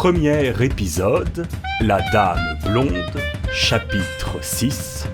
Premier épisode, La Dame Blonde, chapitre 6.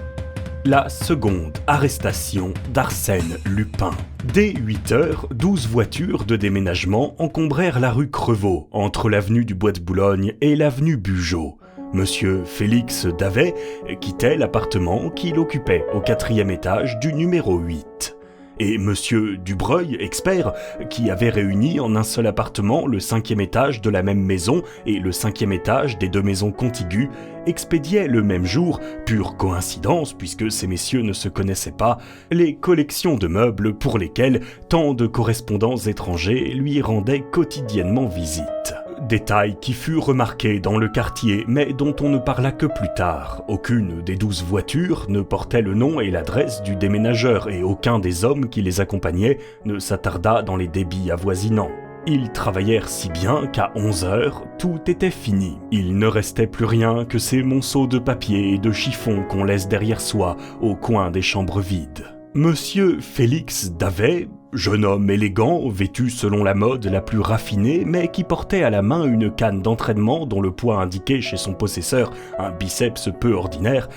La seconde arrestation d'Arsène Lupin. Dès 8h, 12 voitures de déménagement encombrèrent la rue Crevaux, entre l'avenue du Bois de Boulogne et l'avenue Bugeaud. Monsieur Félix Davet quittait l'appartement qu'il occupait au 4e étage du numéro 8. Et Monsieur Dubreuil, expert, qui avait réuni en un seul appartement le 5e étage de la même maison et le 5e étage des deux maisons contiguës, expédiait le même jour, pure coïncidence puisque ces messieurs ne se connaissaient pas, les collections de meubles pour lesquelles tant de correspondants étrangers lui rendaient quotidiennement visite. Détail qui fut remarqué dans le quartier, mais dont on ne parla que plus tard. Aucune des 12 voitures ne portait le nom et l'adresse du déménageur et aucun des hommes qui les accompagnaient ne s'attarda dans les débits avoisinants. Ils travaillèrent si bien qu'à 11h, tout était fini. Il ne restait plus rien que ces monceaux de papier et de chiffons qu'on laisse derrière soi au coin des chambres vides. Monsieur Félix Davet, jeune homme élégant, vêtu selon la mode la plus raffinée, mais qui portait à la main une canne d'entraînement dont le poids indiquait chez son possesseur un biceps peu ordinaire,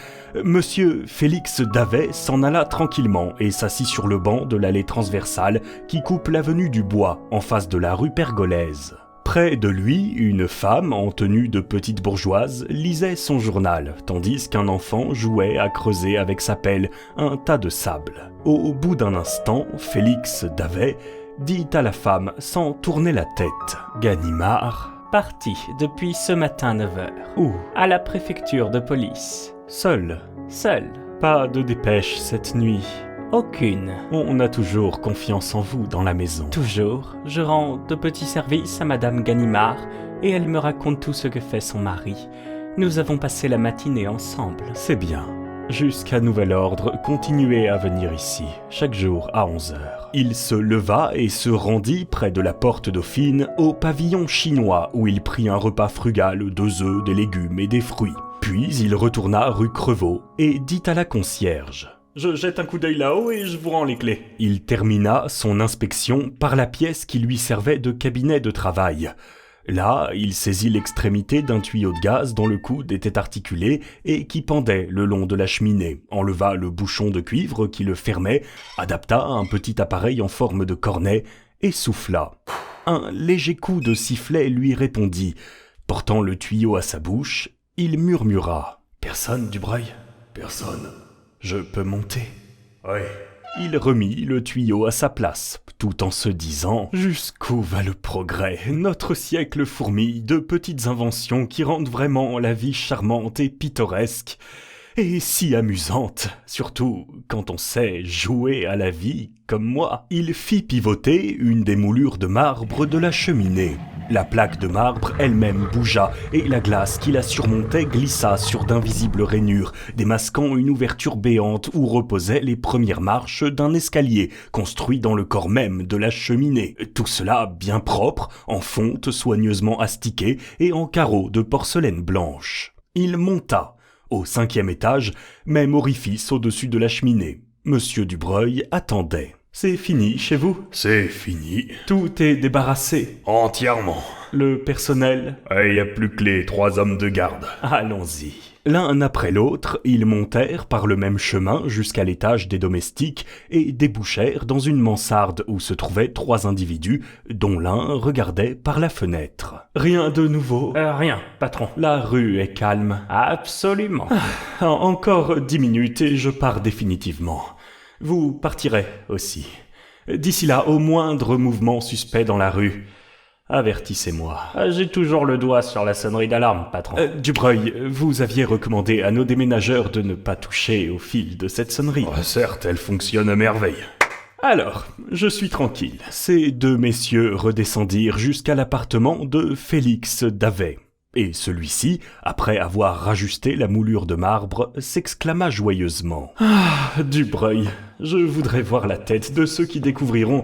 Monsieur Félix Davet s'en alla tranquillement et s'assit sur le banc de l'allée transversale qui coupe l'avenue du Bois, en face de la rue Pergolèse. Près de lui, une femme en tenue de petite bourgeoise lisait son journal, tandis qu'un enfant jouait à creuser avec sa pelle un tas de sable. Au bout d'un instant, Félix Davet dit à la femme sans tourner la tête : « Ganimard, Parti depuis ce matin 9h. où ? À la préfecture de police. Seul ? Seul. Pas de dépêche cette nuit. Aucune. On a toujours confiance en vous dans la maison. Toujours, je rends de petits services à Madame Ganimard et elle me raconte tout ce que fait son mari. Nous avons passé la matinée ensemble. C'est bien. Jusqu'à nouvel ordre, continuez à venir ici, chaque jour à 11h. Il se leva et se rendit près de la porte Dauphine au pavillon chinois où il prit un repas frugal, 2 œufs, des légumes et des fruits. Puis il retourna rue Crevaux et dit à la concierge : « Je jette un coup d'œil là-haut et je vous rends les clés. » Il termina son inspection par la pièce qui lui servait de cabinet de travail. Là, il saisit l'extrémité d'un tuyau de gaz dont le coude était articulé et qui pendait le long de la cheminée, enleva le bouchon de cuivre qui le fermait, adapta un petit appareil en forme de cornet et souffla. Un léger coup de sifflet lui répondit. Portant le tuyau à sa bouche, il murmura : « Personne, Dubreuil ? Personne. Je peux monter ? » « Oui. » Il remit le tuyau à sa place, tout en se disant : « Jusqu'où va le progrès ? Notre siècle fourmille de petites inventions qui rendent vraiment la vie charmante et pittoresque, et si amusante, surtout quand on sait jouer à la vie comme moi. » Il fit pivoter une des moulures de marbre de la cheminée. La plaque de marbre elle-même bougea, et la glace qui la surmontait glissa sur d'invisibles rainures, démasquant une ouverture béante où reposaient les premières marches d'un escalier, construit dans le corps même de la cheminée. Tout cela bien propre, en fonte soigneusement astiquée et en carreaux de porcelaine blanche. Il monta. Au 5e étage, même orifice au-dessus de la cheminée. Monsieur Dubreuil attendait. « C'est fini chez vous ? » ?»« C'est fini. »« Tout est débarrassé ? » ?»« Entièrement. »« Le personnel ? » ?»« Il n'y a plus que les 3 hommes de garde. » »« Allons-y. » L'un après l'autre, ils montèrent par le même chemin jusqu'à l'étage des domestiques et débouchèrent dans une mansarde où se trouvaient 3 individus, dont l'un regardait par la fenêtre. « Rien de nouveau ? » Rien, patron. La rue est calme. »« Absolument. » Encore 10 minutes et je pars définitivement. Vous partirez aussi. D'ici là, au moindre mouvement suspect dans la rue, avertissez-moi. J'ai toujours le doigt sur la sonnerie d'alarme, patron. Dubreuil, vous aviez recommandé à nos déménageurs de ne pas toucher au fil de cette sonnerie. Certes, elle fonctionne à merveille. Alors, je suis tranquille. Ces 2 messieurs redescendirent jusqu'à l'appartement de Félix Davet. Et celui-ci, après avoir rajusté la moulure de marbre, s'exclama joyeusement : « Ah, Dubreuil, je voudrais voir la tête de ceux qui découvriront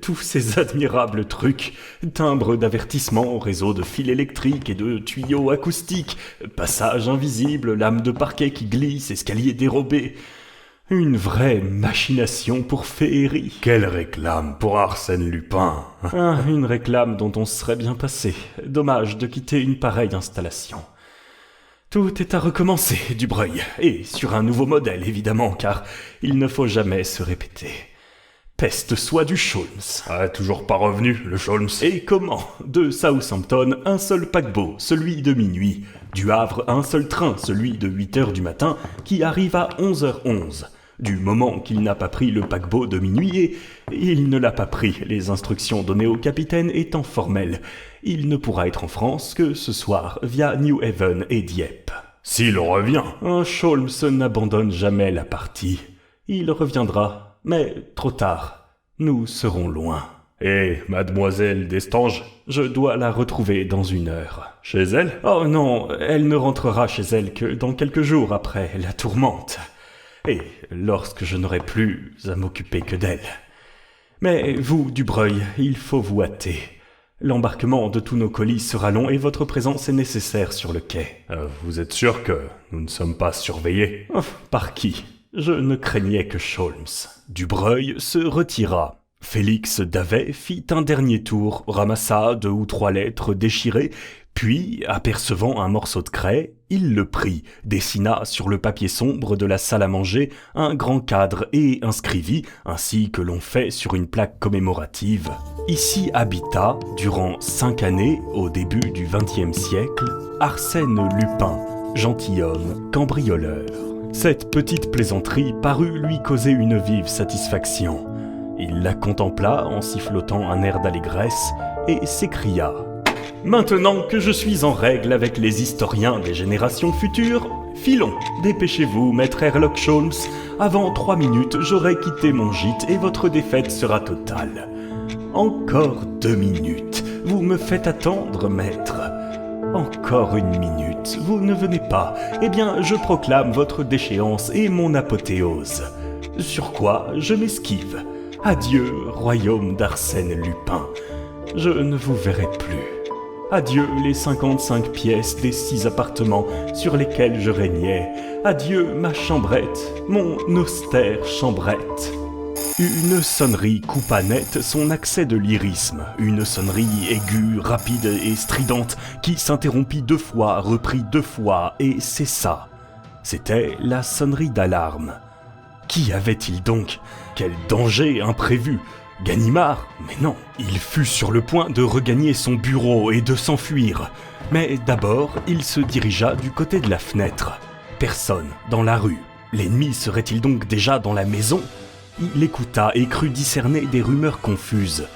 tous ces admirables trucs, timbres d'avertissement, réseaux de fils électriques et de tuyaux acoustiques, passages invisibles, lames de parquet qui glissent, escaliers dérobés. Une vraie machination pour féerie. Quelle réclame pour Arsène Lupin. Une réclame dont on se serait bien passé. Dommage de quitter une pareille installation. Tout est à recommencer, Dubreuil, et sur un nouveau modèle évidemment, car il ne faut jamais se répéter. Peste soit du Sholmes. Toujours pas revenu, le Sholmes. Et comment? De Southampton, un seul paquebot, celui de minuit. Du Havre, un seul train, celui de 8h du matin, qui arrive à 11h11. Du moment qu'il n'a pas pris le paquebot de minuit, et il ne l'a pas pris, les instructions données au capitaine étant formelles. Il ne pourra être en France que ce soir, via New Haven et Dieppe. S'il revient, Sholmes n'abandonne jamais la partie. Il reviendra, mais trop tard. Nous serons loin. Et mademoiselle Destange? Je dois la retrouver dans 1 heure. Chez elle? Oh non, elle ne rentrera chez elle que dans quelques jours après la tourmente. Et lorsque je n'aurai plus à m'occuper que d'elle. Mais vous, Dubreuil, il faut vous hâter. L'embarquement de tous nos colis sera long et votre présence est nécessaire sur le quai. Vous êtes sûr que nous ne sommes pas surveillés? Par qui? Je ne craignais que Sholmes. Dubreuil se retira. Félix Davet fit un dernier tour, ramassa 2 ou 3 lettres déchirées, puis, apercevant un morceau de craie, il le prit, dessina sur le papier sombre de la salle à manger un grand cadre et inscrivit, ainsi que l'on fait sur une plaque commémorative. Ici habita, durant 5 années, au début du XXe siècle, Arsène Lupin, gentilhomme cambrioleur. Cette petite plaisanterie parut lui causer une vive satisfaction. Il la contempla en sifflotant un air d'allégresse et s'écria « Maintenant que je suis en règle avec les historiens des générations futures, filons, dépêchez-vous, maître Herlock Sholmes, avant 3 minutes j'aurai quitté mon gîte et votre défaite sera totale. Encore 2 minutes, vous me faites attendre, maître. Encore 1 minute, vous ne venez pas, eh bien je proclame votre déchéance et mon apothéose. Sur quoi je m'esquive. Adieu, royaume d'Arsène Lupin, je ne vous verrai plus. Adieu les 55 pièces des 6 appartements sur lesquels je régnais. Adieu ma chambrette, mon austère chambrette. » Une sonnerie coupa net son accès de lyrisme, une sonnerie aiguë, rapide et stridente qui s'interrompit 2 fois, reprit 2 fois et cessa. C'était la sonnerie d'alarme. Qui avait-il donc? Quel danger imprévu! Ganimard? Mais non, il fut sur le point de regagner son bureau et de s'enfuir. Mais d'abord, il se dirigea du côté de la fenêtre. Personne dans la rue. L'ennemi serait-il donc déjà dans la maison? Il écouta et crut discerner des rumeurs confuses.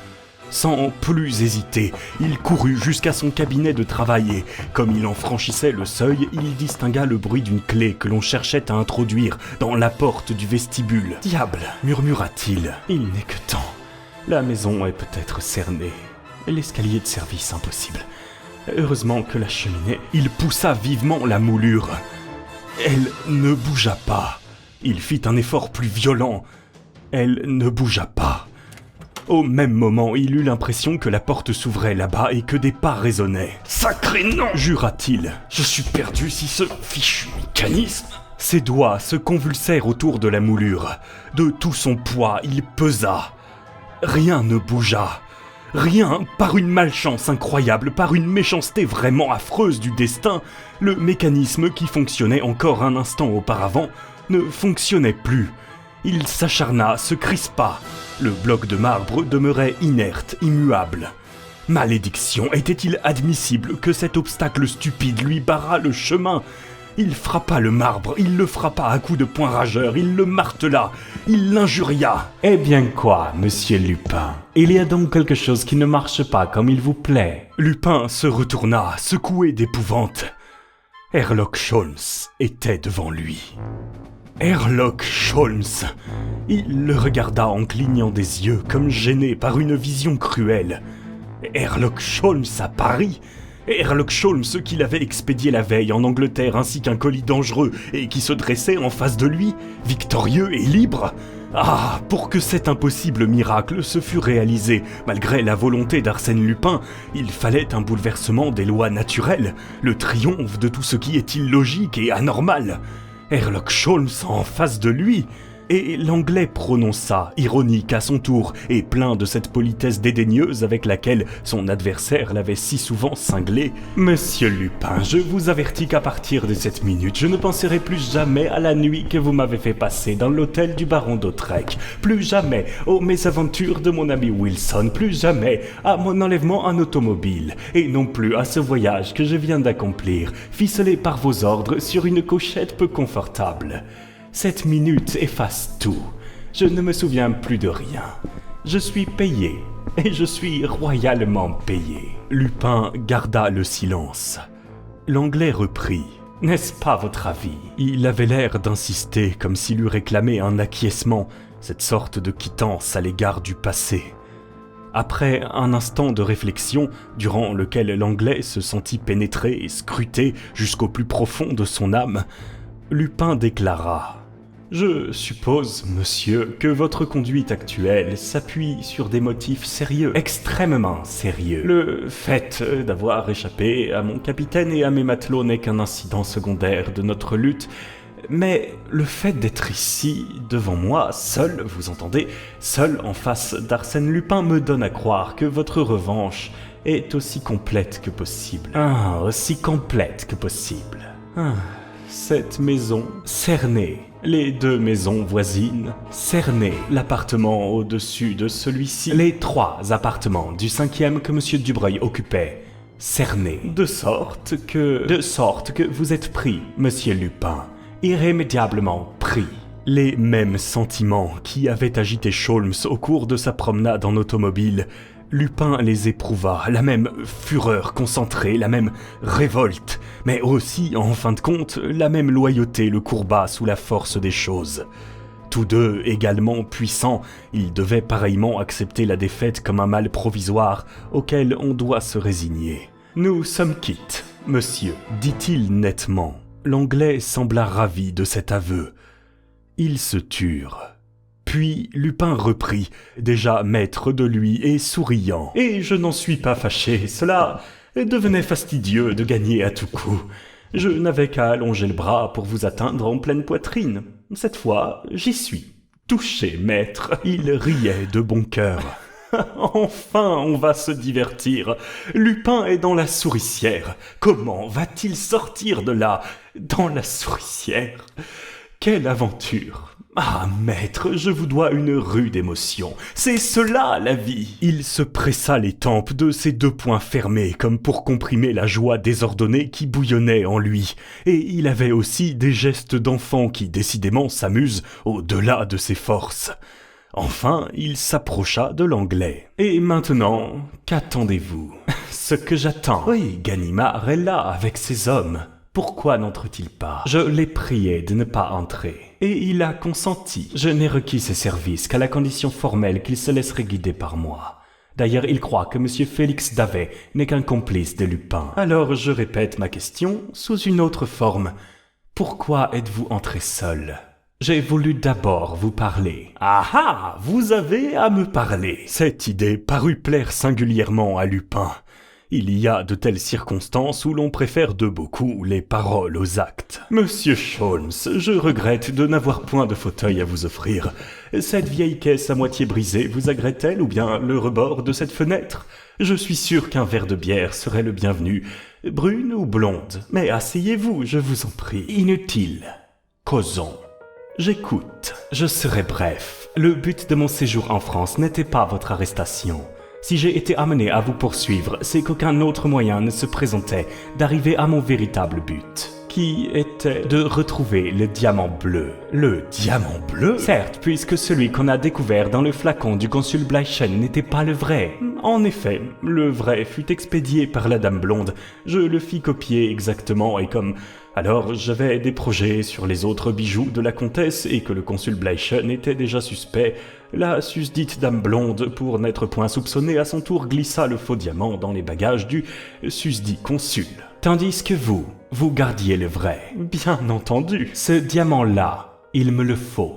Sans plus hésiter, il courut jusqu'à son cabinet de travail et, comme il en franchissait le seuil, il distingua le bruit d'une clé que l'on cherchait à introduire dans la porte du vestibule. « Diable !» murmura-t-il, « il n'est que temps. La maison est peut-être cernée. L'escalier de service impossible. Heureusement que la cheminée... » Il poussa vivement la moulure. Elle ne bougea pas. Il fit un effort plus violent. Elle ne bougea pas. Au même moment, il eut l'impression que la porte s'ouvrait là-bas et que des pas résonnaient. « Sacré nom !» jura-t-il. « Je suis perdu si ce fichu mécanisme... » Ses doigts se convulsèrent autour de la moulure. De tout son poids, il pesa. Rien ne bougea. Rien, par une malchance incroyable, par une méchanceté vraiment affreuse du destin, le mécanisme qui fonctionnait encore un instant auparavant ne fonctionnait plus. Il s'acharna, se crispa. Le bloc de marbre demeurait inerte, immuable. Malédiction, était-il admissible que cet obstacle stupide lui barrât le chemin? Il frappa le marbre, il le frappa à coups de poing rageur, il le martela, il l'injuria. « Eh bien quoi, monsieur Lupin? Il y a donc quelque chose qui ne marche pas comme il vous plaît ?» Lupin se retourna, secoué d'épouvante. Herlock Sholmes était devant lui. Herlock Sholmes! Il le regarda en clignant des yeux, comme gêné par une vision cruelle. Herlock Sholmes à Paris? Herlock Sholmes qu'il avait expédié la veille en Angleterre ainsi qu'un colis dangereux et qui se dressait en face de lui, victorieux et libre? Ah, pour que cet impossible miracle se fût réalisé, malgré la volonté d'Arsène Lupin, il fallait un bouleversement des lois naturelles, le triomphe de tout ce qui est illogique et anormal. Herlock Sholmes en face de lui? Et l'Anglais prononça, ironique à son tour, et plein de cette politesse dédaigneuse avec laquelle son adversaire l'avait si souvent cinglé. « Monsieur Lupin, je vous avertis qu'à partir de cette minute, je ne penserai plus jamais à la nuit que vous m'avez fait passer dans l'hôtel du baron d'Autrec, plus jamais aux mésaventures de mon ami Wilson, plus jamais à mon enlèvement en automobile, et non plus à ce voyage que je viens d'accomplir, ficelé par vos ordres sur une couchette peu confortable. Cette minute efface tout. Je ne me souviens plus de rien. Je suis payé, et je suis royalement payé. » Lupin garda le silence. L'Anglais reprit. « N'est-ce pas votre avis ?» Il avait l'air d'insister comme s'il eût réclamé un acquiescement, cette sorte de quittance à l'égard du passé. Après un instant de réflexion, durant lequel l'Anglais se sentit pénétré et scruté jusqu'au plus profond de son âme, Lupin déclara « Je suppose, monsieur, que votre conduite actuelle s'appuie sur des motifs sérieux, extrêmement sérieux. Le fait d'avoir échappé à mon capitaine et à mes matelots n'est qu'un incident secondaire de notre lutte, mais le fait d'être ici, devant moi, seul, vous entendez, seul en face d'Arsène Lupin me donne à croire que votre revanche est aussi complète que possible. Ah, aussi complète que possible. Cette maison, cernée, les 2 maisons voisines, cernées, l'appartement au-dessus de celui-ci, les 3 appartements du 5e que M. Dubreuil occupait, cernés, de sorte que vous êtes pris, Monsieur Lupin, irrémédiablement pris. Les mêmes sentiments qui avaient agité Sholmes au cours de sa promenade en automobile, Lupin les éprouva, la même fureur concentrée, la même révolte, mais aussi, en fin de compte, la même loyauté le courba sous la force des choses. Tous deux également puissants, ils devaient pareillement accepter la défaite comme un mal provisoire auquel on doit se résigner. « Nous sommes quittes, monsieur », dit-il nettement. L'Anglais sembla ravi de cet aveu. Ils se turent. Puis Lupin reprit, déjà maître de lui et souriant. « Et je n'en suis pas fâché, cela devenait fastidieux de gagner à tout coup. Je n'avais qu'à allonger le bras pour vous atteindre en pleine poitrine. Cette fois, j'y suis. Touché, maître !» Il riait de bon cœur. « Enfin, on va se divertir. Lupin est dans la souricière. Comment va-t-il sortir de là, dans la souricière? Quelle aventure! Ah, maître, je vous dois une rude émotion. C'est cela, la vie !» Il se pressa les tempes de ses 2 poings fermés, comme pour comprimer la joie désordonnée qui bouillonnait en lui. Et il avait aussi des gestes d'enfant qui, décidément, s'amusent au-delà de ses forces. Enfin, il s'approcha de l'Anglais. « Et maintenant, qu'attendez-vous ?»« Ce que j'attends. Oui, Ganimard est là avec ses hommes. Pourquoi n'entre-t-il pas? Je l'ai prié de ne pas entrer. Et il a consenti. Je n'ai requis ses services qu'à la condition formelle qu'il se laisserait guider par moi. D'ailleurs, il croit que M. Félix Davet n'est qu'un complice de Lupin. Alors je répète ma question sous une autre forme. Pourquoi êtes-vous entré seul? J'ai voulu d'abord vous parler. »« Ah ah, vous avez à me parler !» Cette idée parut plaire singulièrement à Lupin. Il y a de telles circonstances où l'on préfère de beaucoup les paroles aux actes. « Monsieur Sholmes, je regrette de n'avoir point de fauteuil à vous offrir. Cette vieille caisse à moitié brisée vous agrée-t-elle ou bien le rebord de cette fenêtre? Je suis sûr qu'un verre de bière serait le bienvenu. Brune ou blonde? Mais asseyez-vous, je vous en prie. Inutile. Causons. J'écoute. Je serai bref. Le but de mon séjour en France n'était pas votre arrestation. Si j'ai été amené à vous poursuivre, c'est qu'aucun autre moyen ne se présentait d'arriver à mon véritable but, qui était de retrouver le diamant bleu. Le diamant bleu? Certes, puisque celui qu'on a découvert dans le flacon du consul Bleichen n'était pas le vrai. En effet, le vrai fut expédié par la dame blonde. Je le fis copier exactement et comme... Alors j'avais des projets sur les autres bijoux de la comtesse et que le consul Bleichen était déjà suspect. La susdite dame blonde, pour n'être point soupçonnée, à son tour glissa le faux diamant dans les bagages du susdit consul. Tandis que vous gardiez le vrai. Bien entendu. Ce diamant-là, il me le faut.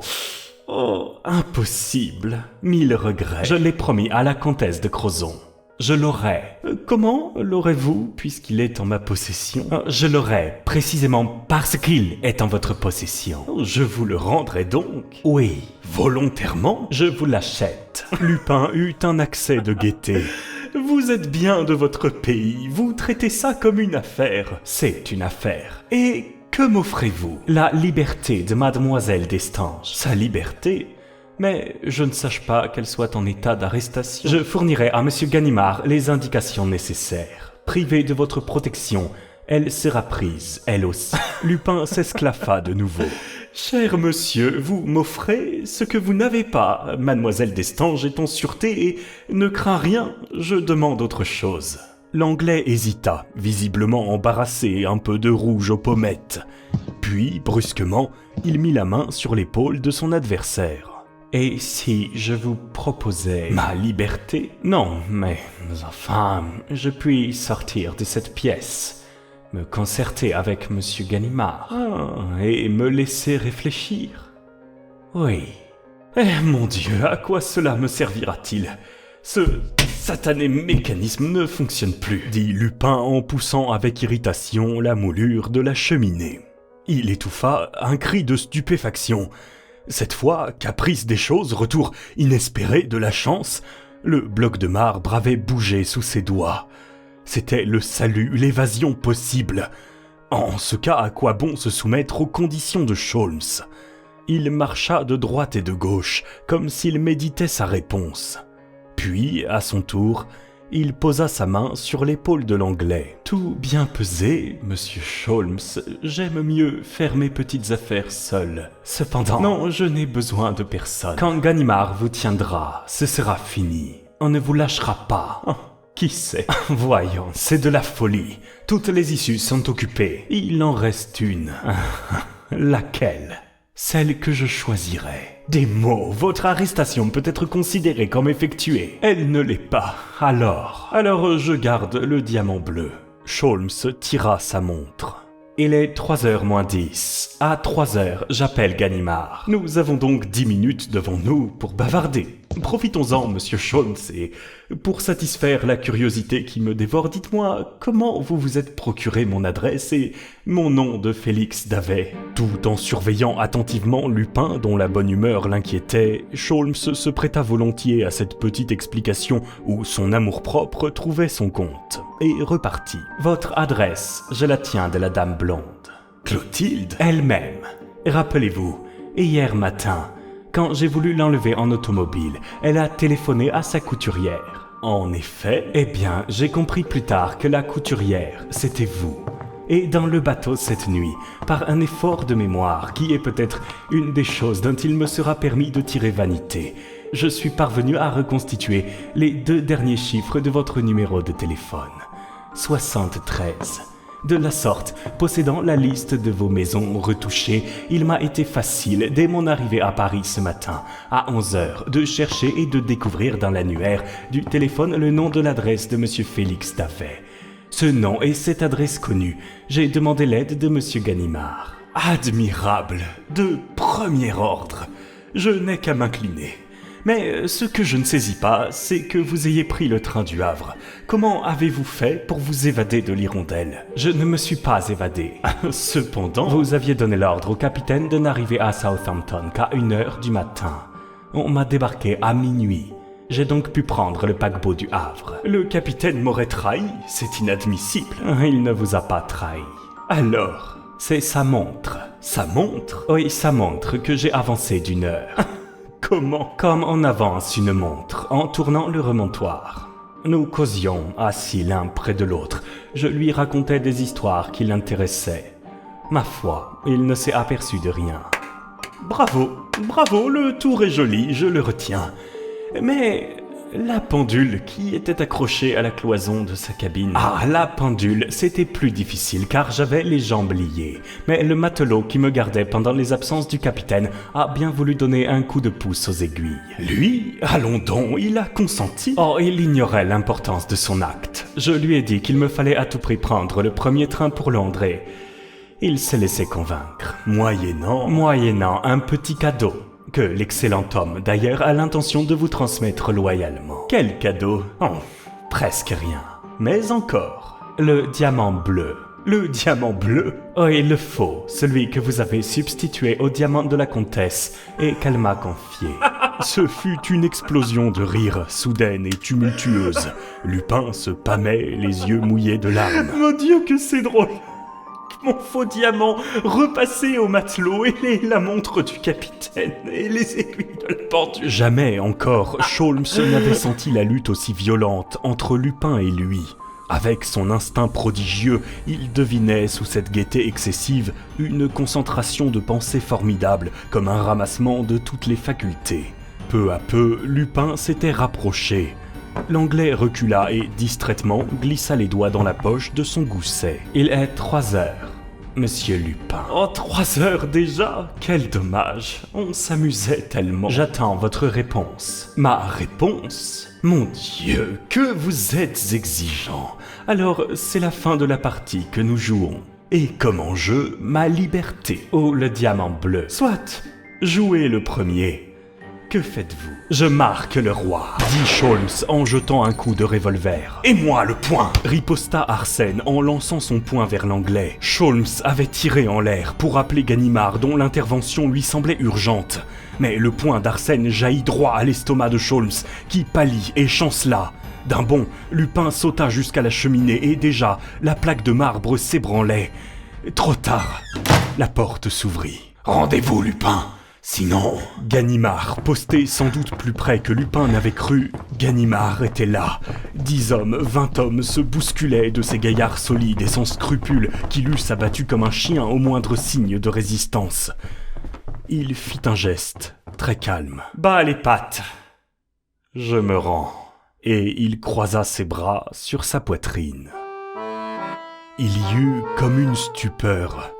Oh, impossible. 1000 regrets. Je l'ai promis à la comtesse de Crozon. Je l'aurai. Comment l'aurez-vous, puisqu'il est en ma possession? Je l'aurai, précisément parce qu'il est en votre possession. Je vous le rendrai donc. Oui, volontairement, je vous l'achète. Lupin eut un accès de gaieté. Vous êtes bien de votre pays, vous traitez ça comme une affaire. C'est une affaire. Et que m'offrez-vous? La liberté de mademoiselle Destange. Sa liberté? Mais je ne sache pas qu'elle soit en état d'arrestation. Je fournirai à monsieur Ganimard les indications nécessaires. Privée de votre protection, elle sera prise, elle aussi. Lupin s'esclaffa de nouveau. Cher monsieur, vous m'offrez ce que vous n'avez pas. Mademoiselle Destange est en sûreté et ne craint rien, je demande autre chose. L'Anglais hésita, visiblement embarrassé, un peu de rouge aux pommettes. Puis, brusquement, il mit la main sur l'épaule de son adversaire. Et si je vous proposais ma liberté? Non, mais enfin, je puis sortir de cette pièce, me concerter avec monsieur Ganimard, et me laisser réfléchir. Oui. Eh mon Dieu, à quoi cela me servira-t-il? Ce satané mécanisme ne fonctionne plus, dit Lupin en poussant avec irritation la moulure de la cheminée. Il étouffa un cri de stupéfaction. Cette fois, caprice des choses, retour inespéré de la chance, le bloc de marbre avait bougé sous ses doigts. C'était le salut, l'évasion possible. En ce cas, à quoi bon se soumettre aux conditions de Sholmes? Il marcha de droite et de gauche, comme s'il méditait sa réponse. Puis, à son tour, il posa sa main sur l'épaule de l'Anglais. « Tout bien pesé, monsieur Sholmes, j'aime mieux faire mes petites affaires seul. Cependant, non, je n'ai besoin de personne. Quand Ganimard vous tiendra, ce sera fini. On ne vous lâchera pas. Qui sait? Voyons, c'est de la folie. Toutes les issues sont occupées. Il en reste une. Laquelle? Celle que je choisirai. Des mots, votre arrestation peut être considérée comme effectuée. Elle ne l'est pas. Alors je garde le diamant bleu. Sholmes tira sa montre. Il est 3h moins 10. À 3h, j'appelle Ganimard. Nous avons donc 10 minutes devant nous pour bavarder. Profitons-en, monsieur Sholmes, et pour satisfaire la curiosité qui me dévore, dites-moi comment vous vous êtes procuré mon adresse et mon nom de Félix Davet. Tout en surveillant attentivement Lupin, dont la bonne humeur l'inquiétait, Sholmes se prêta volontiers à cette petite explication où son amour-propre trouvait son compte, et repartit. Votre adresse, je la tiens de la dame blonde. Clotilde? Elle-même. Rappelez-vous, hier matin, quand j'ai voulu l'enlever en automobile, elle a téléphoné à sa couturière. En effet, eh bien, j'ai compris plus tard que la couturière, c'était vous. Et dans le bateau cette nuit, par un effort de mémoire, qui est peut-être une des choses dont il me sera permis de tirer vanité, je suis parvenu à reconstituer les 2 derniers chiffres de votre numéro de téléphone. 73. De la sorte, possédant la liste de vos maisons retouchées, il m'a été facile, dès mon arrivée à Paris ce matin, à 11h, de chercher et de découvrir dans l'annuaire du téléphone le nom de l'adresse de monsieur Félix Davet. Ce nom et cette adresse connue, j'ai demandé l'aide de monsieur Ganimard. Admirable, de premier ordre. Je n'ai qu'à m'incliner. Mais ce que je ne saisis pas, c'est que vous ayez pris le train du Havre. Comment avez-vous fait pour vous évader de l'Hirondelle? Je ne me suis pas évadé. Cependant, vous aviez donné l'ordre au capitaine de n'arriver à Southampton qu'à 1h du matin. On m'a débarqué à minuit. J'ai donc pu prendre le paquebot du Havre. Le capitaine m'aurait trahi, c'est inadmissible. Il ne vous a pas trahi. Alors, c'est sa montre. Sa montre? Oui, sa montre que j'ai avancée d'1 heure. Comment? Comme on avance une montre, en tournant le remontoir. Nous causions, assis l'un près de l'autre. Je lui racontais des histoires qui l'intéressaient. Ma foi, il ne s'est aperçu de rien. Bravo, bravo, le tour est joli, je le retiens. Mais la pendule qui était accrochée à la cloison de sa cabine... Ah, la pendule, c'était plus difficile car j'avais les jambes liées. Mais le matelot qui me gardait pendant les absences du capitaine a bien voulu donner un coup de pouce aux aiguilles. Lui, allons donc, il a consenti. Oh, il ignorait l'importance de son acte. Je lui ai dit qu'il me fallait à tout prix prendre le premier train pour Londres et... il s'est laissé convaincre, moyennant un petit cadeau. Que l'excellent homme, d'ailleurs, a l'intention de vous transmettre loyalement. Quel cadeau? Oh, Presque rien. Mais encore. Le diamant bleu. Le diamant bleu? Oui, le faux, celui que vous avez substitué au diamant de la comtesse et qu'elle m'a confié. Ce fut une explosion de rire, soudaine et tumultueuse. Lupin se pâmait, les yeux mouillés de larmes. Mon Dieu, que c'est drôle! Mon faux diamant repassé au matelot et la montre du capitaine et les aiguilles de la pendule. Jamais encore Sholmes n'avait senti la lutte aussi violente entre Lupin et lui. Avec son instinct prodigieux, il devinait sous cette gaieté excessive une concentration de pensée formidable, comme un ramassement de toutes les facultés. Peu à peu, Lupin s'était rapproché. L'Anglais recula et, distraitement, glissa les doigts dans la poche de son gousset. « Il est 3 heures, Monsieur Lupin. »« Oh, 3 heures déjà? Quel dommage. On s'amusait tellement. J'attends votre réponse. »« Ma réponse ? Mon Dieu, que vous êtes exigeant. Alors, c'est la fin de la partie que nous jouons. Et comme en jeu, ma liberté. Oh, le diamant bleu. Soit, jouez le premier. » Que faites-vous? Je marque le roi, dit Sholmes en jetant un coup de revolver. Et moi le poing, riposta Arsène en lançant son poing vers l'Anglais. Sholmes avait tiré en l'air pour appeler Ganimard dont l'intervention lui semblait urgente. Mais le poing d'Arsène jaillit droit à l'estomac de Sholmes qui pâlit et chancela. D'un bond, Lupin sauta jusqu'à la cheminée et déjà, la plaque de marbre s'ébranlait. Trop tard, la porte s'ouvrit. Rendez-vous, Lupin. Sinon, Ganimard, posté sans doute plus près que Lupin n'avait cru, Ganimard était là. 10 hommes, 20 hommes se bousculaient de ces gaillards solides et sans scrupules qui l'eussent abattu comme un chien au moindre signe de résistance. Il fit un geste, très calme. « Bas les pattes !»« Je me rends. » Et il croisa ses bras sur sa poitrine. Il y eut comme une stupeur.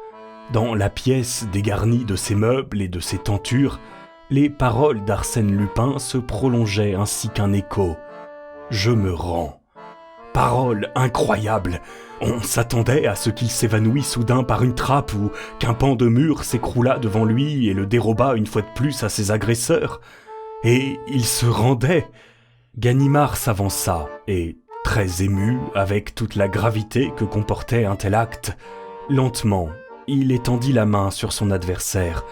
Dans la pièce dégarnie de ses meubles et de ses tentures, les paroles d'Arsène Lupin se prolongeaient ainsi qu'un écho. « Je me rends ». Parole incroyable. On s'attendait à ce qu'il s'évanouît soudain par une trappe ou qu'un pan de mur s'écroulât devant lui et le dérobât une fois de plus à ses agresseurs. Et il se rendait. Ganimard s'avança et, très ému, avec toute la gravité que comportait un tel acte, lentement, il étendit la main sur son adversaire,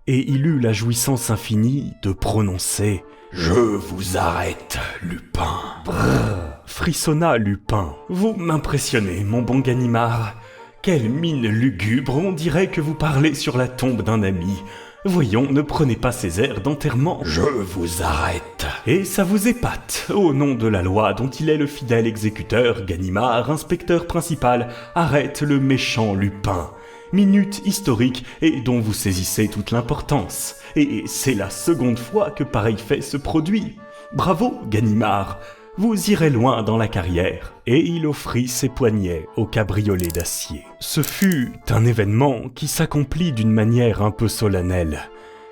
et il eut la jouissance infinie de prononcer « Je vous arrête, Lupin !» Brrr, frissonna Lupin. « Vous m'impressionnez, mon bon Ganimard. Quelle mine lugubre, on dirait que vous parlez sur la tombe d'un ami. Voyons, ne prenez pas ces airs d'enterrement. »« Je vous arrête. » Et ça vous épate. Au nom de la loi dont il est le fidèle exécuteur, Ganimard, inspecteur principal, arrête le méchant Lupin. Minute historique et dont vous saisissez toute l'importance. Et c'est la seconde fois que pareil fait se produit. Bravo, Ganimard, vous irez loin dans la carrière. Et il offrit ses poignets au cabriolet d'acier. Ce fut un événement qui s'accomplit d'une manière un peu solennelle.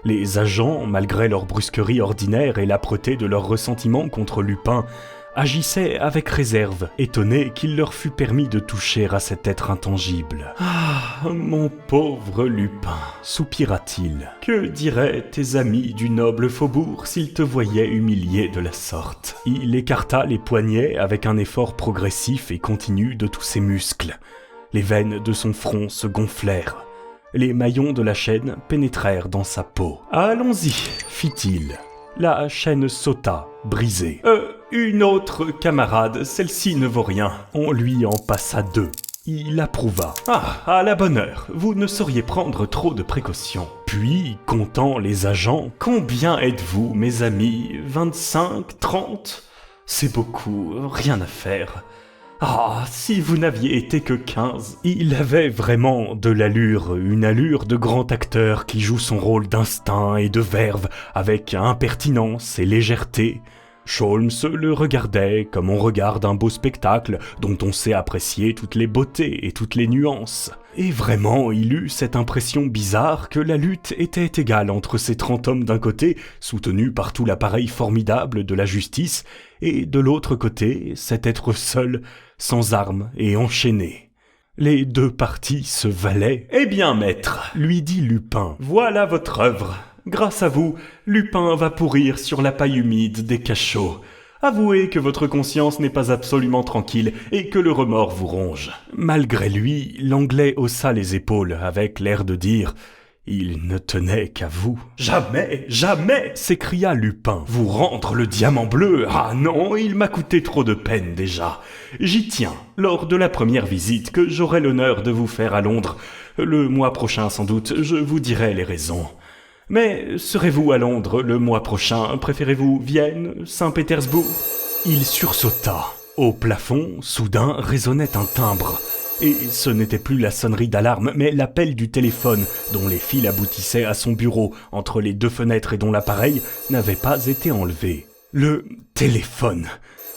Les agents, malgré leur brusquerie ordinaire et l'âpreté de leur ressentiment contre Lupin, agissaient avec réserve, étonnés qu'il leur fût permis de toucher à cet être intangible. « Ah, mon pauvre Lupin, soupira-t-il, que diraient tes amis du noble faubourg s'ils te voyaient humilié de la sorte ?» Il écarta les poignets avec un effort progressif et continu de tous ses muscles. Les veines de son front se gonflèrent. Les maillons de la chaîne pénétrèrent dans sa peau. « Allons-y, fit-il. » La chaîne sauta, brisée. Une autre, camarade, celle-ci ne vaut rien. » On lui en passa 2. Il approuva. « Ah, à la bonne heure, vous ne sauriez prendre trop de précautions. » Puis, comptant les agents, « Combien êtes-vous, mes amis? 25, 30 ? C'est beaucoup, rien à faire. » Ah, si vous n'aviez été que 15. Il avait vraiment de l'allure, une allure de grand acteur qui joue son rôle d'instinct et de verve avec impertinence et légèreté. Sholmes le regardait comme on regarde un beau spectacle dont on sait apprécier toutes les beautés et toutes les nuances. Et vraiment, il eut cette impression bizarre que la lutte était égale entre ces 30 hommes d'un côté, soutenus par tout l'appareil formidable de la justice, et de l'autre côté, cet être seul, sans armes et enchaîné. Les 2 parties se valaient. « Eh bien, maître, lui dit Lupin, voilà votre œuvre. Grâce à vous, Lupin va pourrir sur la paille humide des cachots. Avouez que votre conscience n'est pas absolument tranquille et que le remords vous ronge. » Malgré lui, l'Anglais haussa les épaules avec l'air de dire « Il ne tenait qu'à vous. »« Jamais, jamais !» s'écria Lupin. « Vous rendre le diamant bleu? Ah non, il m'a coûté trop de peine déjà. J'y tiens, lors de la première visite que j'aurai l'honneur de vous faire à Londres. Le mois prochain sans doute, je vous dirai les raisons. Mais serez-vous à Londres le mois prochain? Préférez-vous Vienne, Saint-Pétersbourg ?» Il sursauta. Au plafond, soudain, résonnait un timbre. Et ce n'était plus la sonnerie d'alarme, mais l'appel du téléphone, dont les fils aboutissaient à son bureau, entre les 2 fenêtres et dont l'appareil n'avait pas été enlevé. Le téléphone.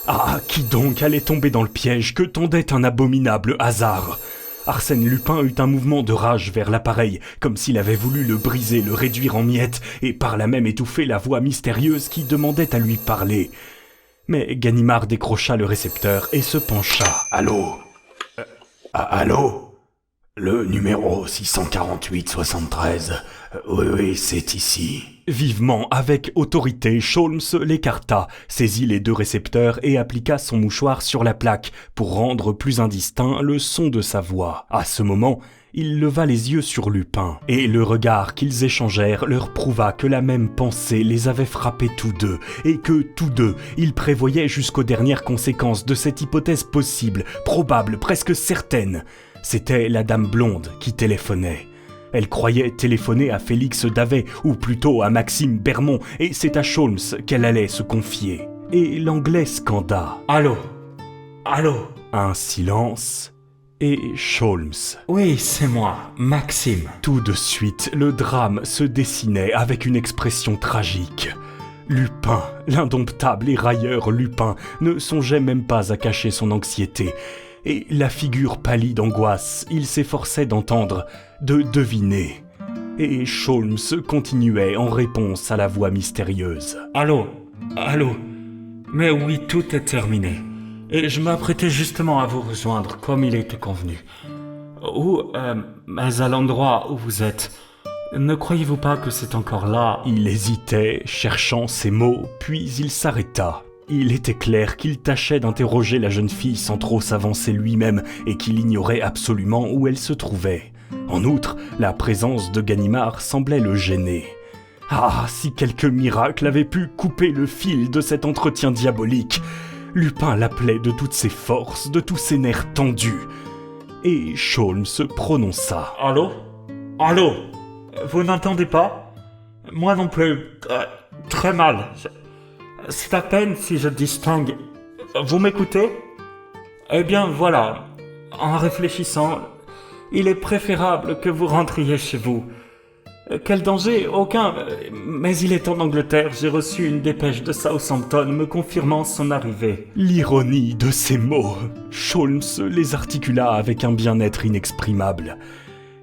Ah, qui donc allait tomber dans le piège que tendait un abominable hasard? Arsène Lupin eut un mouvement de rage vers l'appareil, comme s'il avait voulu le briser, le réduire en miettes, et par là même étouffer la voix mystérieuse qui demandait à lui parler. Mais Ganimard décrocha le récepteur et se pencha. « Allô ? Allô ? Le numéro 648-73. Oui, c'est ici. » Vivement, avec autorité, Sholmes l'écarta, saisit les 2 récepteurs et appliqua son mouchoir sur la plaque pour rendre plus indistinct le son de sa voix. À ce moment, il leva les yeux sur Lupin, et le regard qu'ils échangèrent leur prouva que la même pensée les avait frappés tous deux, et que tous deux, ils prévoyaient jusqu'aux dernières conséquences de cette hypothèse possible, probable, presque certaine. C'était la dame blonde qui téléphonait. Elle croyait téléphoner à Félix Davet, ou plutôt à Maxime Bermond, et c'est à Sholmes qu'elle allait se confier. Et l'Anglais scanda « Allô ? Allô ?» Un silence, et Sholmes. « Oui, c'est moi, Maxime. » Tout de suite, le drame se dessinait avec une expression tragique. Lupin, l'indomptable et railleur Lupin, ne songeait même pas à cacher son anxiété. Et la figure pâlie d'angoisse, il s'efforçait d'entendre, de deviner. Et Sholmes continuait en réponse à la voix mystérieuse. « Allô, allô, mais oui, tout est terminé. Et je m'apprêtais justement à vous rejoindre, comme il était convenu. Mais à l'endroit où vous êtes, ne croyez-vous pas que c'est encore là ?» Il hésitait, cherchant ses mots, puis il s'arrêta. Il était clair qu'il tâchait d'interroger la jeune fille sans trop s'avancer lui-même et qu'il ignorait absolument où elle se trouvait. En outre, la présence de Ganimard semblait le gêner. Ah, si quelque miracle avait pu couper le fil de cet entretien diabolique! Lupin l'appelait de toutes ses forces, de tous ses nerfs tendus. Et Sholmes prononça. « Allô ? Allô ? Vous n'entendez pas ? Moi non plus. Très mal. C'est à peine si je distingue. Vous m'écoutez ? Eh bien voilà, en réfléchissant, il est préférable que vous rentriez chez vous. Quel danger ? Aucun. Mais il est en Angleterre, j'ai reçu une dépêche de Southampton me confirmant son arrivée. » L'ironie de ces mots, Sholmes les articula avec un bien-être inexprimable.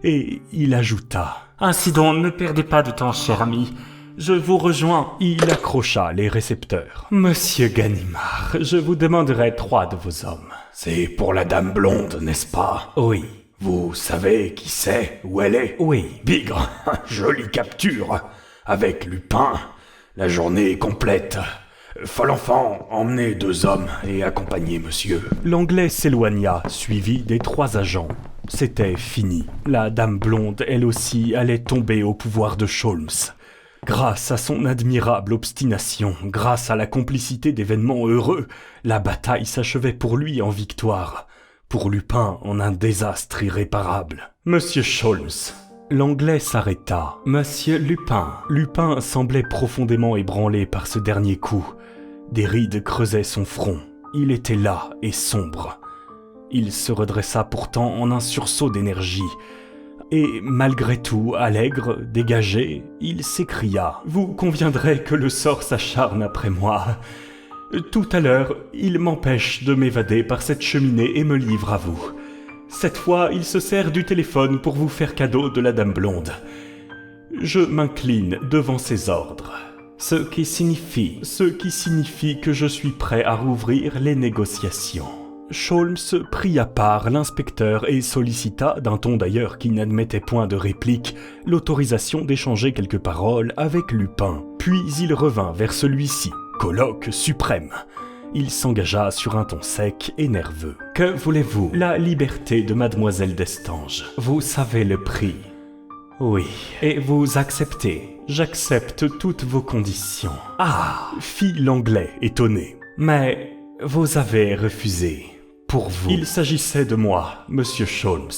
Et il ajouta. « Ainsi donc, ne perdez pas de temps, cher ami. Je vous rejoins. » Il accrocha les récepteurs. « Monsieur Ganimard, je vous demanderai 3 de vos hommes. »« C'est pour la dame blonde, n'est-ce pas ?»« Oui. »« Vous savez qui c'est, où elle est ?»« Oui. »« Bigre, jolie capture. Avec Lupin, la journée est complète. Folenfant, emmenez 2 hommes et accompagnez monsieur. » L'Anglais s'éloigna, suivi des 3 agents. C'était fini. La dame blonde, elle aussi, allait tomber au pouvoir de Sholmes. Grâce à son admirable obstination, grâce à la complicité d'événements heureux, la bataille s'achevait pour lui en victoire. Pour Lupin, en un désastre irréparable. « Monsieur Sholmes !» L'Anglais s'arrêta. « Monsieur Lupin !» Lupin semblait profondément ébranlé par ce dernier coup. Des rides creusaient son front. Il était las et sombre. Il se redressa pourtant en un sursaut d'énergie. Et malgré tout, allègre, dégagé, il s'écria « Vous conviendrez que le sort s'acharne après moi. Tout à l'heure, il m'empêche de m'évader par cette cheminée et me livre à vous. Cette fois, il se sert du téléphone pour vous faire cadeau de la dame blonde. Je m'incline devant ses ordres. Ce qui signifie que je suis prêt à rouvrir les négociations. » Sholmes prit à part l'inspecteur et sollicita, d'un ton d'ailleurs qui n'admettait point de réplique, l'autorisation d'échanger quelques paroles avec Lupin. Puis il revint vers celui-ci. Colloque suprême. Il s'engagea sur un ton sec et nerveux. « Que voulez-vous ? La liberté de mademoiselle Destange. Vous savez le prix. » « Oui. Et vous acceptez ? » « J'accepte toutes vos conditions. »« Ah !» fit l'Anglais, étonné. « Mais vous avez refusé. Pour vous. Il s'agissait de moi, Monsieur Sholmes.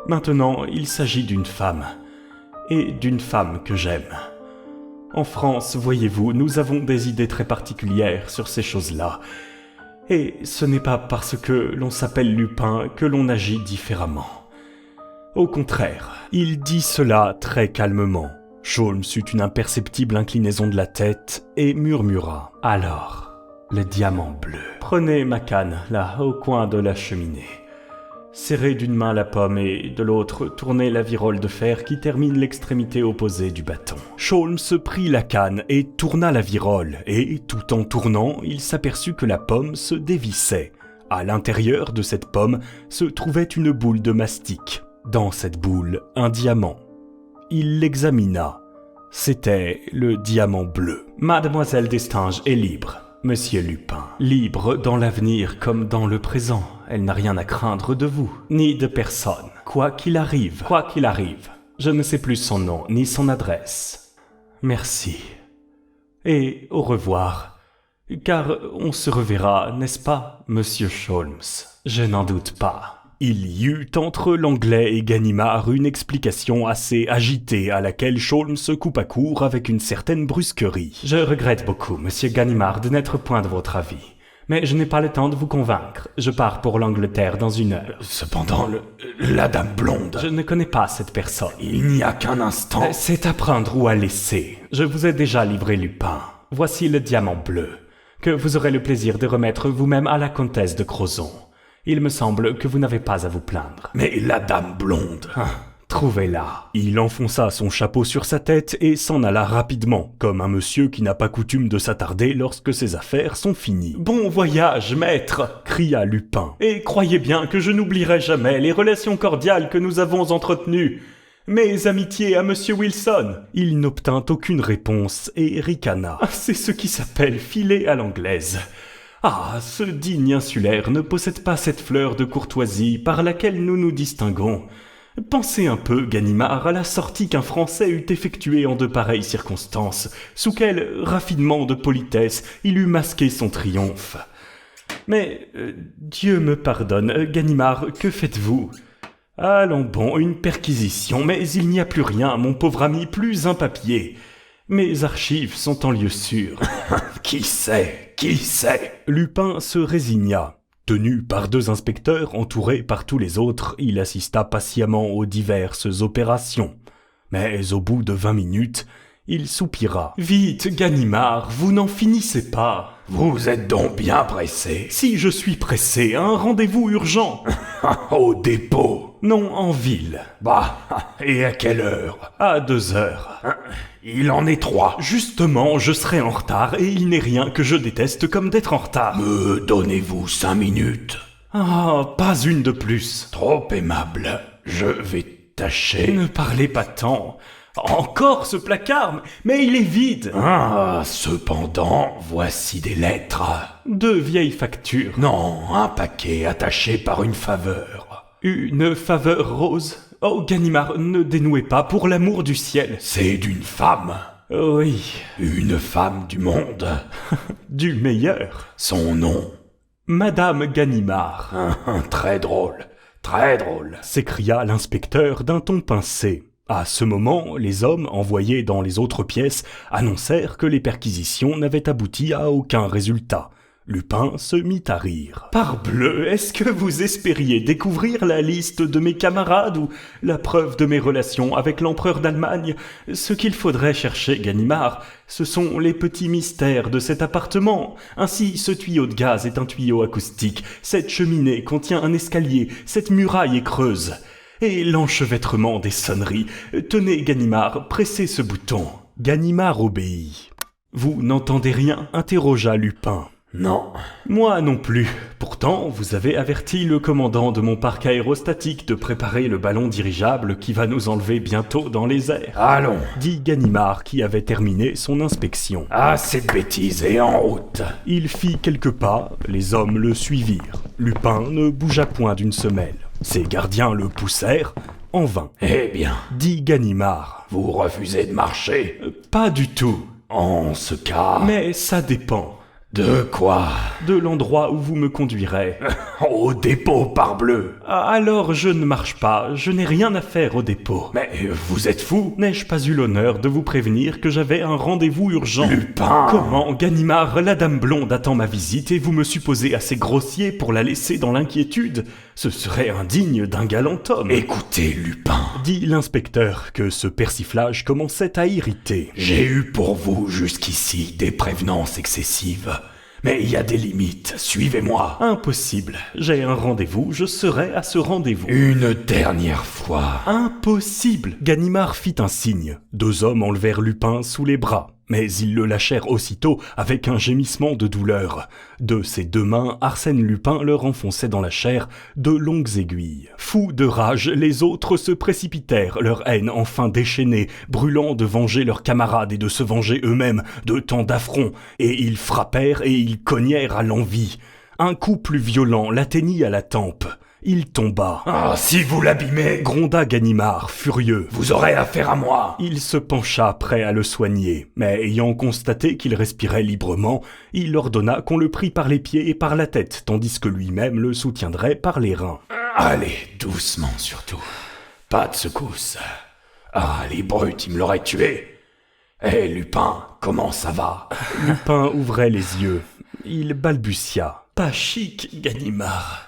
Maintenant, il s'agit d'une femme. Et d'une femme que j'aime. En France, voyez-vous, nous avons des idées très particulières sur ces choses-là. Et ce n'est pas parce que l'on s'appelle Lupin que l'on agit différemment. Au contraire, il dit cela très calmement. Sholmes eut une imperceptible inclinaison de la tête et murmura. « Alors, le diamant bleu. Prenez ma canne, là, au coin de la cheminée. Serrez d'une main la pomme et de l'autre, tournez la virole de fer qui termine l'extrémité opposée du bâton. » Sholmes prit la canne et tourna la virole, et, tout en tournant, il s'aperçut que la pomme se dévissait. À l'intérieur de cette pomme se trouvait une boule de mastic. Dans cette boule, un diamant. Il l'examina. C'était le diamant bleu. « Mademoiselle Destange est libre, Monsieur Lupin. Libre dans l'avenir comme dans le présent. Elle n'a rien à craindre de vous, ni de personne. Quoi qu'il arrive, je ne sais plus son nom, ni son adresse. Merci. Et au revoir. Car on se reverra, n'est-ce pas, Monsieur Sholmes ? Je n'en doute pas. » Il y eut entre l'Anglais et Ganimard une explication assez agitée à laquelle Sholmes coupa court avec une certaine brusquerie. « Je regrette beaucoup, Monsieur Ganimard, de n'être point de votre avis. Mais je n'ai pas le temps de vous convaincre. Je pars pour l'Angleterre dans 1 heure. » Cependant, la dame blonde... Je ne connais pas cette personne. Il n'y a qu'un instant... C'est à prendre ou à laisser. Je vous ai déjà livré Lupin. Voici le diamant bleu, que vous aurez le plaisir de remettre vous-même à la comtesse de Crozon. Il me semble que vous n'avez pas à vous plaindre. Mais la dame blonde... Trouvez-la. Il enfonça son chapeau sur sa tête et s'en alla rapidement, comme un monsieur qui n'a pas coutume de s'attarder lorsque ses affaires sont finies. « Bon voyage, maître !» cria Lupin. « Et croyez bien que je n'oublierai jamais les relations cordiales que nous avons entretenues. Mes amitiés à Monsieur Wilson. » Il n'obtint aucune réponse et ricana. « C'est ce qui s'appelle filer à l'anglaise. » Ah, ce digne insulaire ne possède pas cette fleur de courtoisie par laquelle nous nous distinguons. Pensez un peu, Ganimard, à la sortie qu'un Français eût effectuée en de pareilles circonstances, sous quel raffinement de politesse il eût masqué son triomphe. Mais, Dieu me pardonne, Ganimard, que faites-vous ? Allons bon, une perquisition, mais il n'y a plus rien, mon pauvre ami, plus un papier. Mes archives sont en lieu sûr. Qui sait ? Lupin se résigna. Tenu par 2 inspecteurs, entouré par tous les autres, il assista patiemment aux diverses opérations. Mais au bout de 20 minutes, il soupira. « Vite, Ganimard, vous n'en finissez pas. »« Vous êtes donc bien pressé. »« Si je suis pressé, un rendez-vous urgent. »« Au dépôt. »« Non, en ville. »« Bah, et à quelle heure ?»« À 2 heures. »« Il en est 3. »« Justement, je serai en retard et il n'est rien que je déteste comme d'être en retard. »« Me donnez-vous 5 minutes. »« Ah, pas une de plus. »« Trop aimable. Je vais tâcher. »« Ne parlez pas tant. » Encore ce placard, mais il est vide. Ah, cependant, voici des lettres. 2 vieilles factures. Non, un paquet attaché par une faveur. Une faveur rose. Oh, Ganimard, ne dénouez pas, pour l'amour du ciel. C'est d'une femme. Oui. Une femme du monde. Du meilleur. Son nom. Madame Ganimard. Très drôle, s'écria l'inspecteur d'un ton pincé. À ce moment, les hommes envoyés dans les autres pièces annoncèrent que les perquisitions n'avaient abouti à aucun résultat. Lupin se mit à rire. « Parbleu, est-ce que vous espériez découvrir la liste de mes camarades ou la preuve de mes relations avec l'empereur d'Allemagne ? Ce qu'il faudrait chercher, Ganimard, ce sont les petits mystères de cet appartement. Ainsi, ce tuyau de gaz est un tuyau acoustique, cette cheminée contient un escalier, cette muraille est creuse. Et l'enchevêtrement des sonneries. Tenez, Ganimard, pressez ce bouton. » Ganimard obéit. « Vous n'entendez rien ?» interrogea Lupin. « Non. Moi non plus. Pourtant, vous avez averti le commandant de mon parc aérostatique de préparer le ballon dirigeable qui va nous enlever bientôt dans les airs. Allons. Dit Ganimard qui avait terminé son inspection. Assez de bêtises et en route. Il fit quelques pas, les hommes le suivirent. Lupin ne bougea point d'une semelle. Ses gardiens le poussèrent, en vain. Eh bien, Dit Ganimard. vous refusez de marcher. Pas du tout. En ce cas... Mais ça dépend. De quoi? De l'endroit où vous me conduirez. Au dépôt, parbleu. Alors je ne marche pas, je n'ai rien à faire au dépôt. Mais vous êtes fou? N'ai-je pas eu l'honneur de vous prévenir que j'avais un rendez-vous urgent? Lupin! Comment, Ganimard, la dame blonde attend ma visite et vous me supposez assez grossier pour la laisser dans l'inquiétude? Ce serait indigne d'un galant homme. Écoutez, Lupin. Dit l'inspecteur que ce persiflage commençait à irriter. J'ai eu pour vous jusqu'ici des prévenances excessives. Mais il y a des limites, suivez-moi. Impossible, j'ai un rendez-vous, je serai à ce rendez-vous. Une dernière fois. Impossible! Ganimard fit un signe. 2 hommes enlevèrent Lupin sous les bras. Mais ils le lâchèrent aussitôt avec un gémissement de douleur. De ses 2 mains, Arsène Lupin leur enfonçait dans la chair de longues aiguilles. Fous de rage, les autres se précipitèrent, leur haine enfin déchaînée, brûlant de venger leurs camarades et de se venger eux-mêmes de tant d'affronts. Et ils frappèrent et ils cognèrent à l'envi. Un coup plus violent l'atteignit à la tempe. Il tomba. « Ah, si vous l'abîmez, Gronda Ganimard, furieux. vous aurez affaire à moi. Il se pencha, prêt à le soigner, mais ayant constaté qu'il respirait librement, il ordonna qu'on le prît par les pieds et par la tête, tandis que lui-même le soutiendrait par les reins. Allez, doucement surtout. Pas de secousse. Ah, les brutes, ils me l'auraient tué. Hé, Lupin, comment ça va? Lupin ouvrait les yeux. Il balbutia. Pas chic, Ganimard.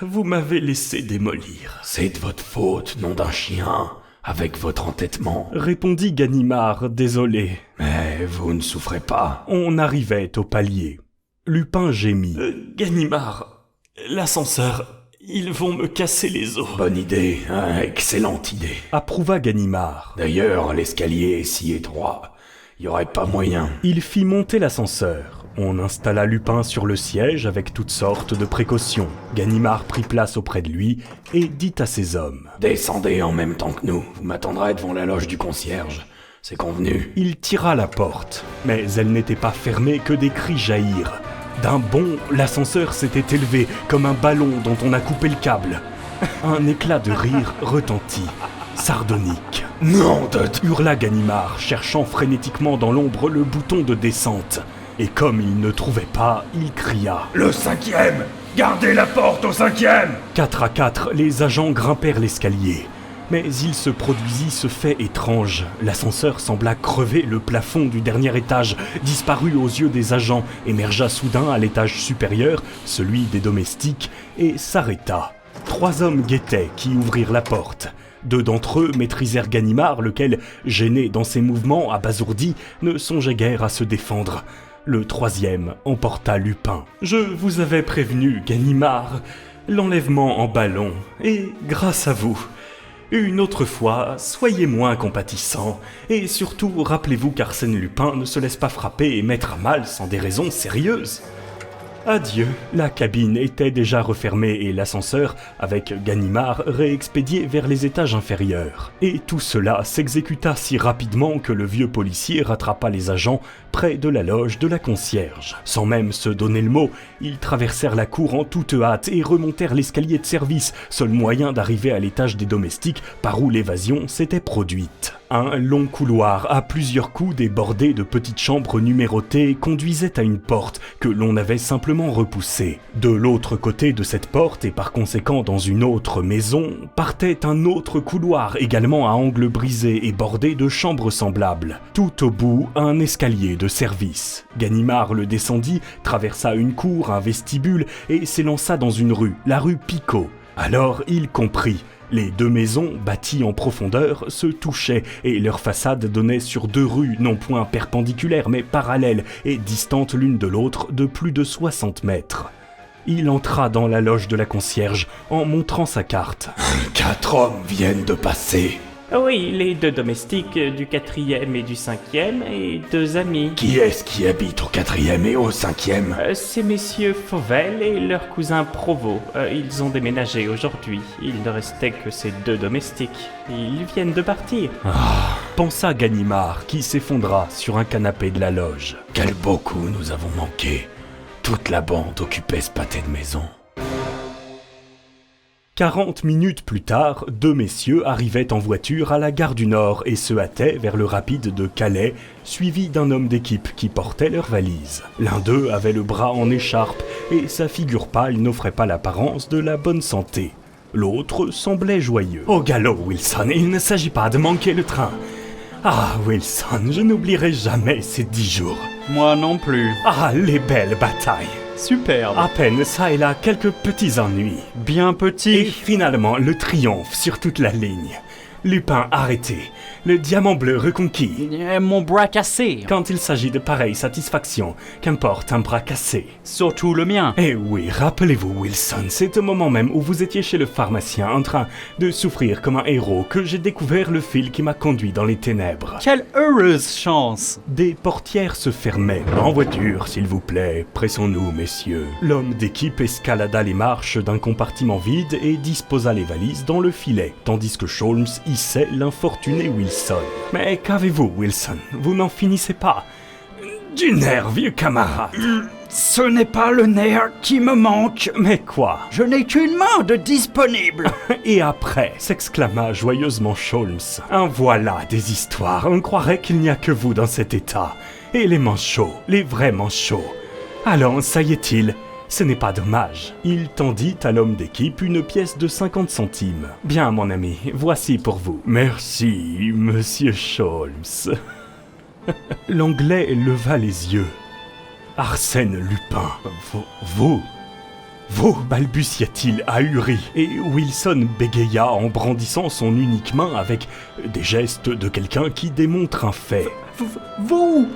Vous m'avez laissé démolir. C'est de votre faute, nom d'un chien, avec votre entêtement. Répondit Ganimard, désolé. Mais vous ne souffrez pas. On arrivait au palier. Lupin gémit. Ganimard, l'ascenseur, ils vont me casser les os. Bonne idée, hein, excellente idée. Approuva Ganimard. D'ailleurs, l'escalier est si étroit, il n'y aurait pas moyen. Il fit monter l'ascenseur. On installa Lupin sur le siège avec toutes sortes de précautions. Ganimard prit place auprès de lui et dit à ses hommes. Descendez en même temps que nous, vous m'attendrez devant la loge du concierge. C'est convenu. Il tira la porte, mais elle n'était pas fermée que des cris jaillirent. D'un bond, l'ascenseur s'était élevé comme un ballon dont on a coupé le câble. Un éclat de rire retentit. Sardonique. « Non de... » hurla Ganimard, cherchant frénétiquement dans l'ombre le bouton de descente. Et comme il ne trouvait pas, il cria. « Le 5e! Gardez la porte au 5e !» 4 à 4, les agents grimpèrent l'escalier. Mais il se produisit ce fait étrange. L'ascenseur sembla crever le plafond du dernier étage, disparut aux yeux des agents, émergea soudain à l'étage supérieur, celui des domestiques, et s'arrêta. 3 hommes guettaient qui ouvrirent la porte. 2 d'entre eux maîtrisèrent Ganimard, lequel, gêné dans ses mouvements, abasourdi, ne songeait guère à se défendre. Le 3e emporta Lupin. « Je vous avais prévenu, Ganimard, l'enlèvement en ballon, et grâce à vous. Une autre fois, soyez moins compatissant, et surtout rappelez-vous qu'Arsène Lupin ne se laisse pas frapper et mettre à mal sans des raisons sérieuses. » Adieu. La cabine était déjà refermée et l'ascenseur, avec Ganimard, réexpédié vers les étages inférieurs. Et tout cela s'exécuta si rapidement que le vieux policier rattrapa les agents près de la loge de la concierge. Sans même se donner le mot, ils traversèrent la cour en toute hâte et remontèrent l'escalier de service, seul moyen d'arriver à l'étage des domestiques par où l'évasion s'était produite. Un long couloir à plusieurs coudes et bordé de petites chambres numérotées conduisait à une porte que l'on avait simplement repoussée. De l'autre côté de cette porte et par conséquent dans une autre maison, partait un autre couloir également à angle brisé et bordé de chambres semblables. Tout au bout, un escalier de service. Ganimard le descendit, traversa une cour, un vestibule et s'élança dans une rue, la rue Picot. Alors il comprit. Les 2 maisons, bâties en profondeur, se touchaient et leurs façades donnaient sur 2 rues, non point perpendiculaires mais parallèles et distantes l'une de l'autre de plus de 60 mètres. Il entra dans la loge de la concierge en montrant sa carte. « 4 hommes viennent de passer. Oui, les 2 domestiques du 4e et du 5e et 2 amis. Qui est-ce qui habite au 4e et au 5e? C'est messieurs Fauvel et leur cousin Provost. Ils ont déménagé aujourd'hui. Il ne restait que ces 2 domestiques. Ils viennent de partir. Pensa Ganimard, qui s'effondra sur un canapé de la loge. Quel beau coup nous avons manqué. Toute la bande occupait ce pâté de maison. 40 minutes plus tard, 2 messieurs arrivaient en voiture à la gare du Nord et se hâtaient vers le rapide de Calais, suivis d'un homme d'équipe qui portait leurs valises. L'un d'eux avait le bras en écharpe et sa figure pâle n'offrait pas l'apparence de la bonne santé. L'autre semblait joyeux. « Au galop, Wilson, il ne s'agit pas de manquer le train. Ah, Wilson, je n'oublierai jamais ces 10 jours. Moi non plus. Ah, les belles batailles. Superbe. À peine ça et là quelques petits ennuis. Bien Et petit. finalement, le triomphe sur toute la ligne. Lupin arrêté, le diamant bleu reconquis. Mon bras cassé. Quand il s'agit de pareille satisfaction, qu'importe un bras cassé. Surtout le mien. Eh oui, rappelez-vous Wilson, c'est au moment même où vous étiez chez le pharmacien en train de souffrir comme un héros que j'ai découvert le fil qui m'a conduit dans les ténèbres. Quelle heureuse chance. Des portières se fermaient. En voiture, s'il vous plaît, pressons-nous, messieurs. L'homme d'équipe escalada les marches d'un compartiment vide et disposa les valises dans le filet, tandis que Sholmes hissait l'infortuné Wilson. Mais qu'avez-vous, Wilson? Vous n'en finissez pas. Du nerf, vieux camarade. Ce n'est pas le nerf qui me manque. Mais quoi? Je n'ai qu'une main de disponible. Et après, s'exclama joyeusement Sholmes. En voilà des histoires, on croirait qu'il n'y a que vous dans cet état. Et les manchots, les vrais manchots. Allons, ça y est-il, ce n'est pas dommage. Il tendit à l'homme d'équipe une pièce de 50 centimes. Bien, mon ami, voici pour vous. Merci, monsieur Sholmes. L'Anglais leva les yeux. Arsène Lupin, vous, balbutia-t-il ahuri, et Wilson bégaya en brandissant son unique main avec des gestes de quelqu'un qui démontre un fait. Vous,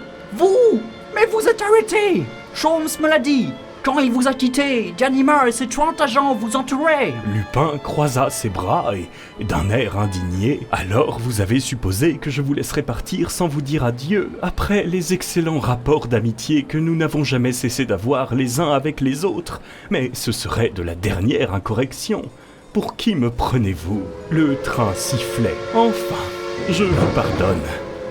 mais vous êtes arrêté. Sholmes me l'a dit. Quand il vous a quitté, Ganimard et ses 30 agents vous entouraient. Lupin croisa ses bras et, d'un air indigné, « Alors vous avez supposé que je vous laisserais partir sans vous dire adieu, après les excellents rapports d'amitié que nous n'avons jamais cessé d'avoir les uns avec les autres. Mais ce serait de la dernière incorrection. Pour qui me prenez-vous » Le train sifflait. « Enfin, je vous pardonne.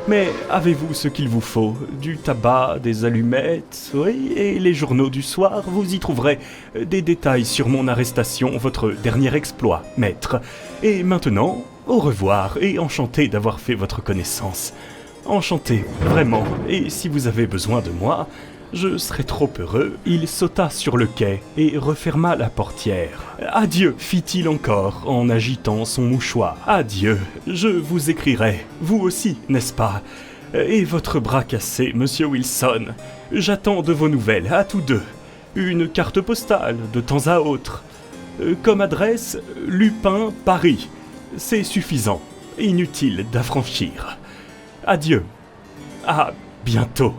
Mais avez-vous ce qu'il vous faut? Du tabac, des allumettes, oui, et les journaux du soir, vous y trouverez des détails sur mon arrestation, votre dernier exploit, maître. Et maintenant, au revoir, et enchanté d'avoir fait votre connaissance. Enchanté, vraiment, et si vous avez besoin de moi, je serai trop heureux. » Il sauta sur le quai et referma la portière. « Adieu, fit-il encore en agitant son mouchoir. Adieu, je vous écrirai. Vous aussi, n'est-ce pas? Et votre bras cassé, monsieur Wilson. J'attends de vos nouvelles, à tous deux. Une carte postale, de temps à autre. Comme adresse, Lupin, Paris. C'est suffisant. Inutile d'affranchir. Adieu. À bientôt. »